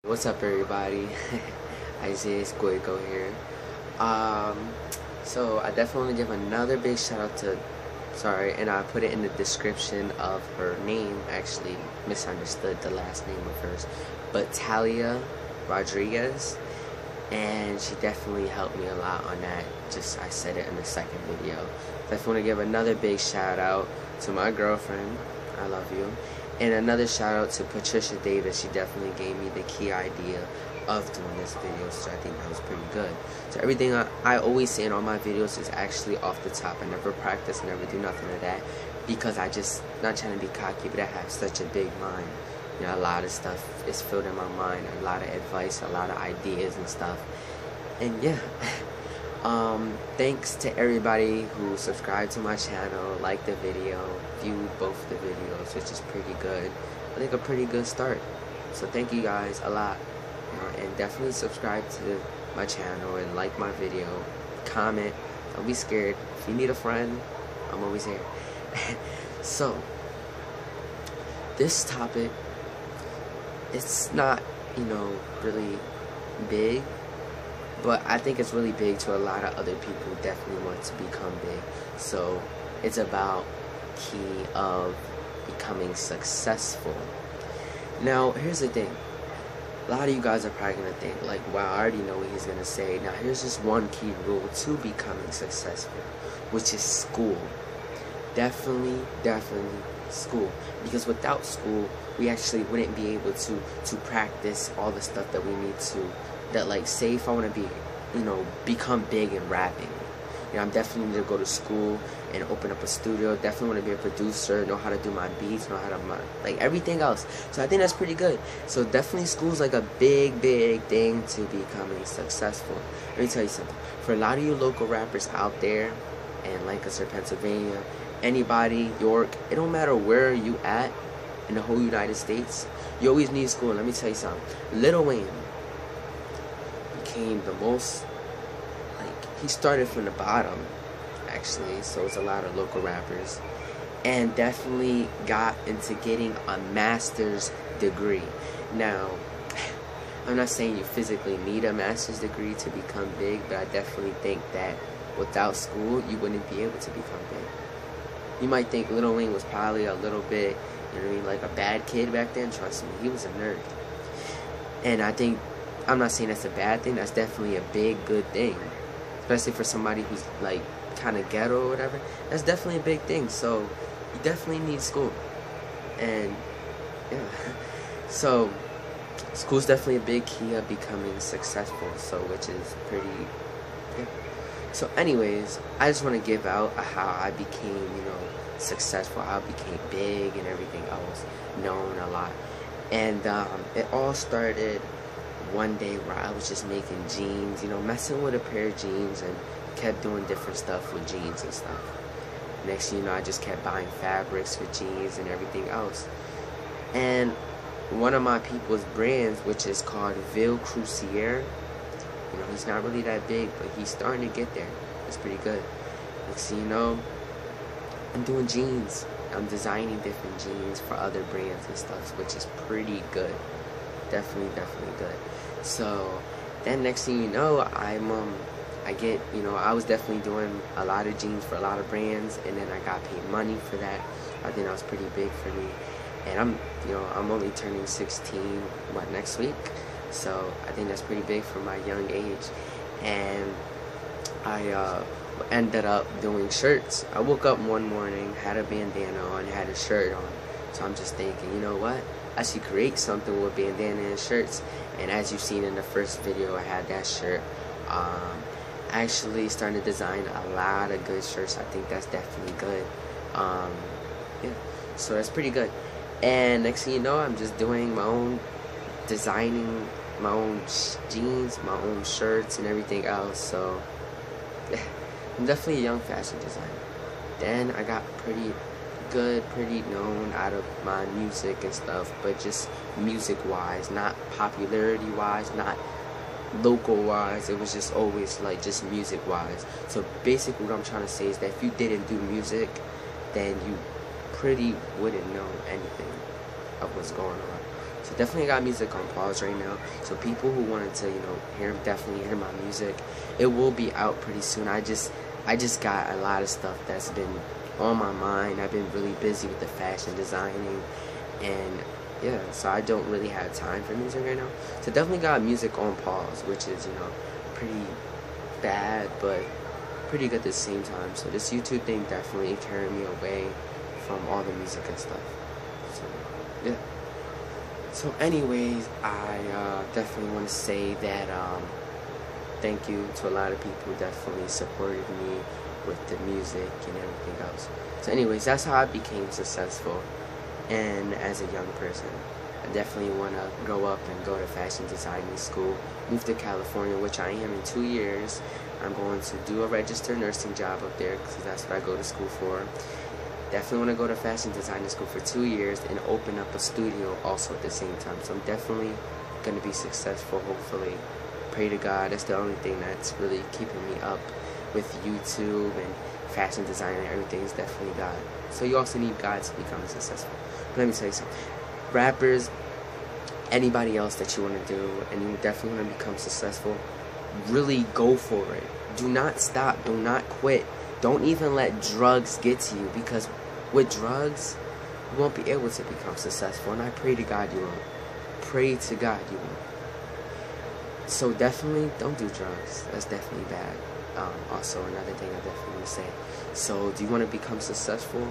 What's up, everybody? Isaiah Squiggo here. So I definitely want to give another big shout out to, and I put it in the description of her name. Actually, misunderstood the last name of hers, but Talia Rodriguez, and she definitely helped me a lot on that. I said it in the second video. Definitely want to give another big shout out to my girlfriend. I love you. And another shout out to Patricia Davis. She definitely gave me the key idea of doing this video, so I think that was pretty good. So everything I always say in all my videos is actually off the top. I never practice, never do nothing of that, because I just, not trying to be cocky, but I have such a big mind. You know, a lot of stuff is filled in my mind, a lot of advice, a lot of ideas and stuff. And yeah. Thanks to everybody who subscribed to my channel, liked the video, viewed both the videos, which is pretty good. I think a pretty good start. So thank you guys a lot. And definitely subscribe to my channel and like my video. Comment. Don't be scared. If you need a friend, I'm always here. So, this topic, it's not, really big. But I think it's really big to a lot of other people who definitely want to become big. So it's about key of becoming successful. Now, here's the thing. A lot of you guys are probably going to think, like, wow, I already know what he's going to say. Now, here's just one key rule to becoming successful, which is school. Definitely school. Because without school, we actually wouldn't be able to practice all the stuff that we need to. That, like, say if I want to be, become big in rapping, I'm definitely need to go to school and open up a studio. Definitely want to be a producer, know how to do my beats, know how to, like, everything else. So I think that's pretty good. So definitely school's like a big thing to becoming successful. Let me tell you something. For a lot of you local rappers out there in Lancaster, Pennsylvania, anybody, York, it don't matter where you at in the whole United States, you always need school. Let me tell you something. Lil Wayne became the most, like, he started from the bottom, actually, so it's a lot of local rappers, and definitely got into getting a master's degree. Now, I'm not saying you physically need a master's degree to become big, but I definitely think that without school, you wouldn't be able to become big. You might think Lil Wayne was probably a little bit, like a bad kid back then. Trust me, he was a nerd. And I think, I'm not saying that's a bad thing, that's definitely a big, good thing. Especially for somebody who's, like, kind of ghetto or whatever. That's definitely a big thing. So, you definitely need school. And, yeah. So, school's definitely a big key of becoming successful. So, which is pretty, yeah. So, anyways, I just want to give out how I became, successful, how I became big and everything else, known a lot. And, it all started one day where I was just making jeans, messing with a pair of jeans, and kept doing different stuff with jeans and stuff. Next thing you know, I just kept buying fabrics for jeans and everything else. And one of my people's brands, which is called Ville Crucier, he's not really that big, but he's starting to get there. It's pretty good. Next thing you know, I'm doing jeans. I'm designing different jeans for other brands and stuff, which is pretty good. Definitely good. So then next thing you know, I was definitely doing a lot of jeans for a lot of brands, and then I got paid money for that. I think that was pretty big for me. And I'm only turning 16 next week, so I think that's pretty big for my young age. And I ended up doing shirts. I woke up one morning, had a bandana on, had a shirt on. So I'm just thinking, you know what? I should create something with bandana and shirts. And as you've seen in the first video, I had that shirt. Actually starting to design a lot of good shirts. I think that's definitely good. Yeah, so that's pretty good. And next thing you know, I'm just doing my own, designing my own jeans, my own shirts, and everything else. So yeah, I'm definitely a young fashion designer. Then I got pretty known out of my music and stuff, but just music wise, not popularity wise, not local wise. It was just always like just music wise. So basically what I'm trying to say is that if you didn't do music, then you pretty wouldn't know anything of what's going on. So definitely got music on pause right now. So people who wanted to, definitely hear my music, it will be out pretty soon. I just got a lot of stuff that's been on my mind. I've been really busy with the fashion designing, and yeah, so I don't really have time for music right now. So definitely got music on pause, which is, pretty bad, but pretty good at the same time. So this YouTube thing definitely carried me away from all the music and stuff. So yeah. So anyways, I definitely want to say that thank you to a lot of people who definitely supported me with the music and everything else. So anyways, that's how I became successful, and as a young person. I definitely want to grow up and go to fashion designing school, move to California, which I am in 2 years. I'm going to do a registered nursing job up there because that's what I go to school for. Definitely want to go to fashion designing school for 2 years and open up a studio also at the same time. So I'm definitely going to be successful, hopefully. Pray to God. That's the only thing that's really keeping me up with YouTube and fashion design and everything is definitely God. So you also need God to become successful. But let me tell you something. Rappers, anybody else that you want to do and you definitely want to become successful, really go for it. Do not stop. Do not quit. Don't even let drugs get to you, because with drugs, you won't be able to become successful. And I pray to God you won't. Pray to God you won't. So definitely don't do drugs. That's definitely bad. Also, another thing I definitely want to say. So, do you want to become successful?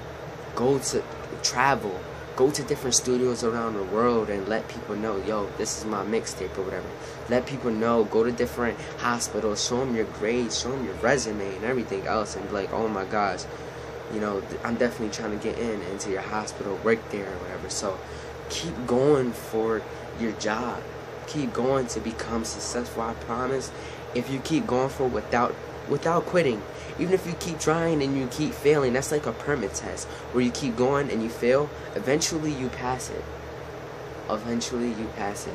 Go to travel. Go to different studios around the world and let people know, yo, this is my mixtape or whatever. Let people know. Go to different hospitals. Show them your grades. Show them your resume and everything else. And be like, oh my gosh, I'm definitely trying to get into your hospital, work there or whatever. So keep going for your job. Keep going to become successful. I promise. If you keep going for it without quitting, even if you keep trying and you keep failing, that's like a permit test where you keep going and you fail, eventually you pass it. Eventually you pass it.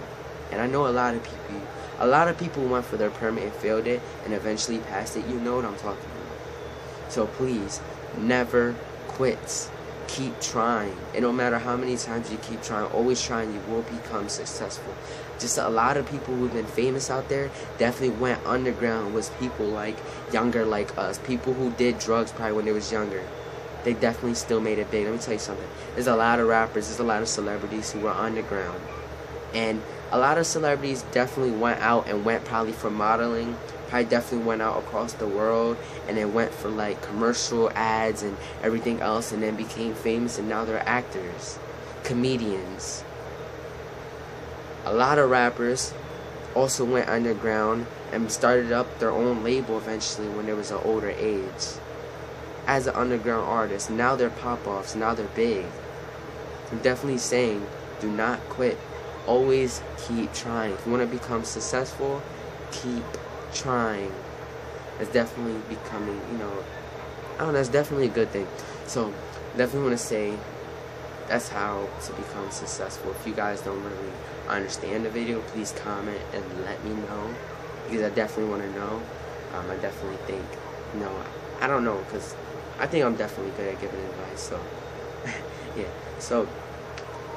And I know a lot of people went for their permit and failed it and eventually passed it. You know what I'm talking about. So please, never quit. Keep trying. And no matter how many times you keep trying, always trying, you will become successful. Just a lot of people who've been famous out there definitely went underground. Was people like younger like us, people who did drugs probably when they was younger. They definitely still made it big. Let me tell you something. There's a lot of rappers, there's a lot of celebrities who were underground. And a lot of celebrities definitely went out and went probably for modeling. Probably definitely went out across the world and then went for like commercial ads and everything else, and then became famous, and now they're actors, comedians. A lot of rappers also went underground and started up their own label eventually when there was an older age as an underground artist. Now they're pop-offs, now they're big. I'm definitely saying, do not quit. Always keep trying. If you want to become successful, keep trying. That's definitely becoming, that's definitely a good thing. So definitely want to say that's how to become successful. If you guys don't really understand the video, please comment and let me know, because I definitely want to know. I definitely think, I don't know, because I think I'm definitely good at giving advice. So yeah, so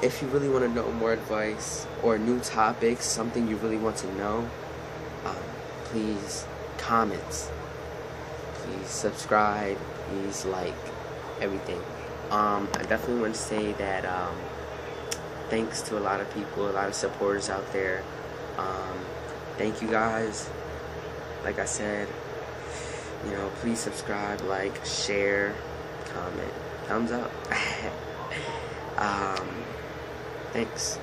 if you really want to know more advice or new topics, something you really want to know, please comment, please subscribe, please like everything. I definitely want to say that thanks to a lot of people, a lot of supporters out there. Thank you guys. Like I said, please subscribe, like, share, comment, thumbs up. Thanks.